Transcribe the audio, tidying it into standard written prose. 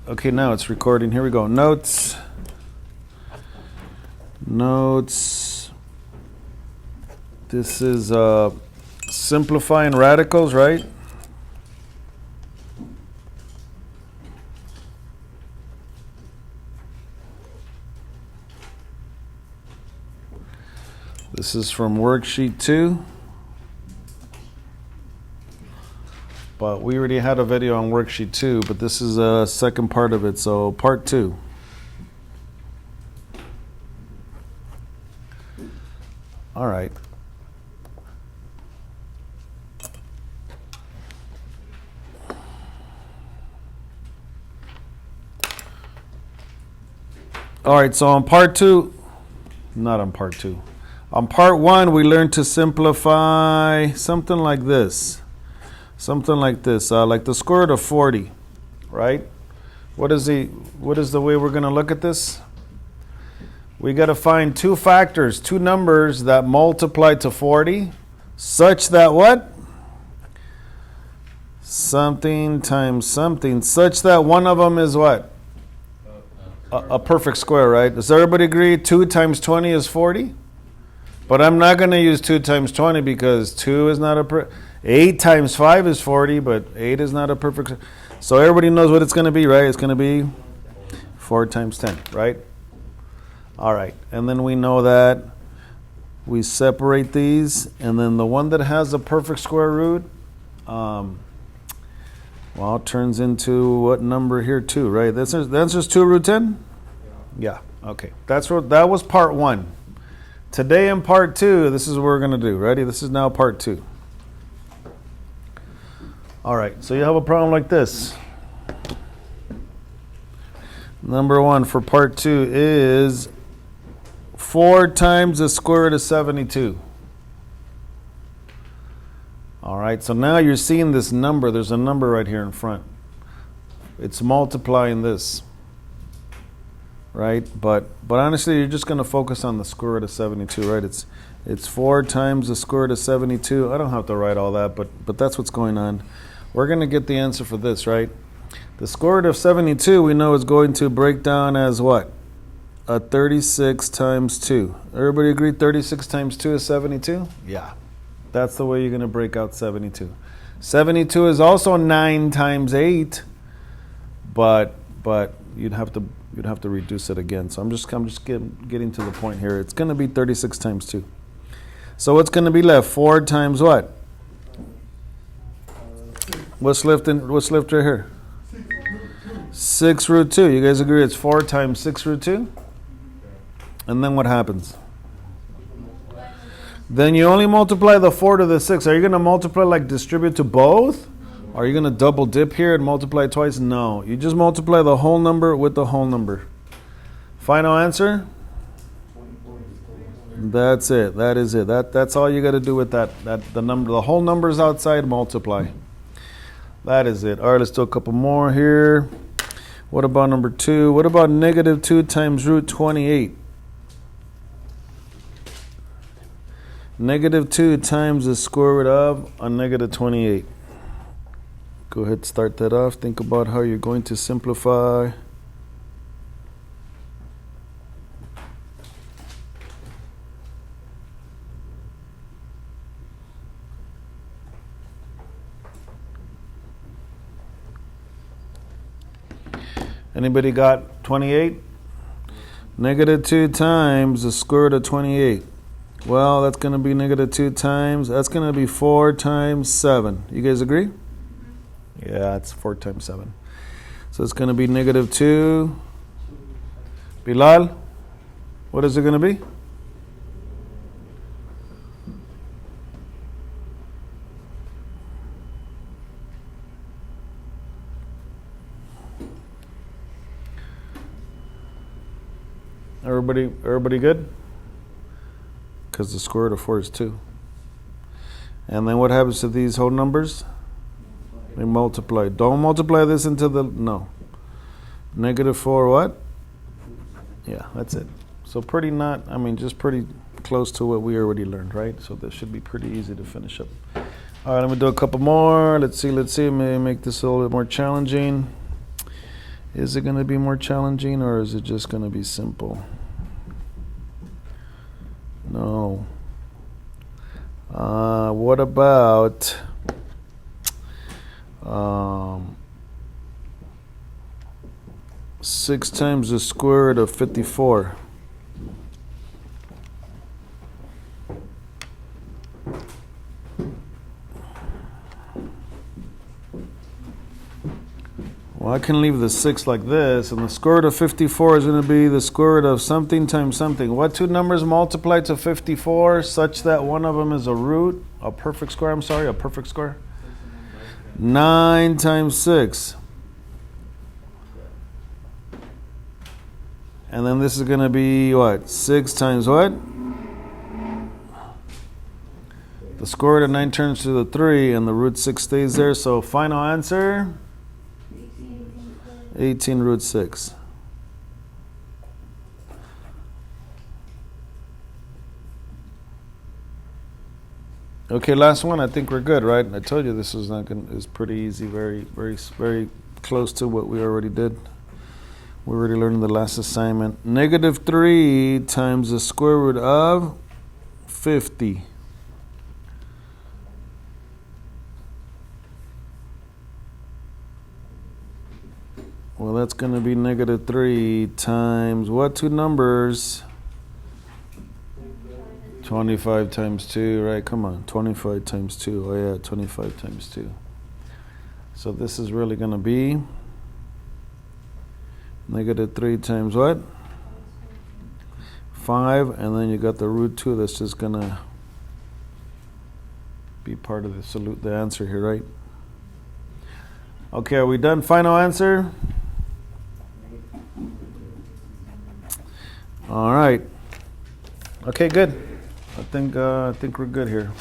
Okay, now it's recording. Here we go. Notes. This is simplifying radicals, right? This is from worksheet 2. But we already had a video on worksheet 2, but this is a second part of it, so part 2. All right. All right, so on part 2, not on part 2. On part 1, we learned to simplify something like this. Something like this, like the square root of 40, right? What is the way we're going to look at this? We got to find two factors, two numbers that multiply to 40, such that what? Something times something, such that one of them is what? A perfect square, right? Does everybody agree 2 times 20 is 40? But I'm not going to use 2 times 20 because 2 is not a 8 times 5 is 40, but 8 is not a perfect. So everybody knows what it's going to be, right? It's going to be 4 times 10, right? All right. And then we know that we separate these. And then the one that has a perfect square root, well, turns into what number here too, right? That's just 2 root 10? Yeah. Okay. That was part 1. Today in part 2, this is what we're going to do. Ready? This is now part 2. All right, so you have a problem like this. Number 1 for part 2 is 4 times the square root of 72. All right, so now you're seeing this number. There's a number right here in front. It's multiplying this, right? But honestly, you're just going to focus on the square root of 72, right? It's 4 times the square root of 72. I don't have to write all that, but that's what's going on. We're going to get the answer for this, right? The square root of 72 we know is going to break down as what? A 36 times 2. Everybody agree 36 times 2 is 72? Yeah. That's the way you're going to break out 72. 72 is also 9 times 8, but you'd have to reduce it again. So I'm just getting to the point here. It's going to be 36 times 2. So what's going to be left? 4 times what? What's left right here? 6 root 2. You guys agree it's 4 times 6 root 2? And then what happens? Then you only multiply the 4 to the 6. Are you going to multiply like distribute to both? Are you going to double dip here and multiply twice? No. You just multiply the whole number with the whole number. Final answer? That's it. That is it. That's all you got to do with that. The number, the whole number's outside, multiply. That is it. All right, let's do a couple more here. What about number 2? What about negative 2 times root 28? Negative 2 times the square root of a negative 28. Go ahead, start that off. Think about how you're going to simplify. Anybody got 28? Negative 2 times the square root of 28. Well, that's going to be negative 2 times. That's going to be 4 times 7. You guys agree? Yeah, it's 4 times 7. So it's going to be negative 2. Bilal, what is it going to be? Everybody good? Because the square root of 4 is 2. And then what happens to these whole numbers? They multiply. Don't multiply this into the, no. Negative 4 what? Yeah, that's it. So just pretty close to what we already learned, right? So this should be pretty easy to finish up. All right, let me do a couple more. Let's see. Maybe make this a little bit more challenging. Is it going to be more challenging or is it just going to be simple? No. What about 6 times the square root of 54? Well, I can leave the 6 like this, and the square root of 54 is going to be the square root of something times something. What two numbers multiply to 54 such that one of them is a root, a perfect square, a perfect square? 9 times 6. And then this is going to be what? 6 times what? The square root of 9 turns to the 3, and the root 6 stays there. So final answer? 18 root 6. Okay, last one. I think we're good, right? I told you this was not going. It's pretty easy, very close to what we already did. We already learned the last assignment. -3 times the square root of 50. Well, that's going to be -3 times what two numbers? 25 times 2, right? Come on, 25 times 2. Oh, yeah, 25 times 2. So this is really going to be -3 times what? 5, and then you got the root 2 that's just going to be part of the answer here, right? Okay, are we done? Final answer? All right. Okay, good. I think we're good here.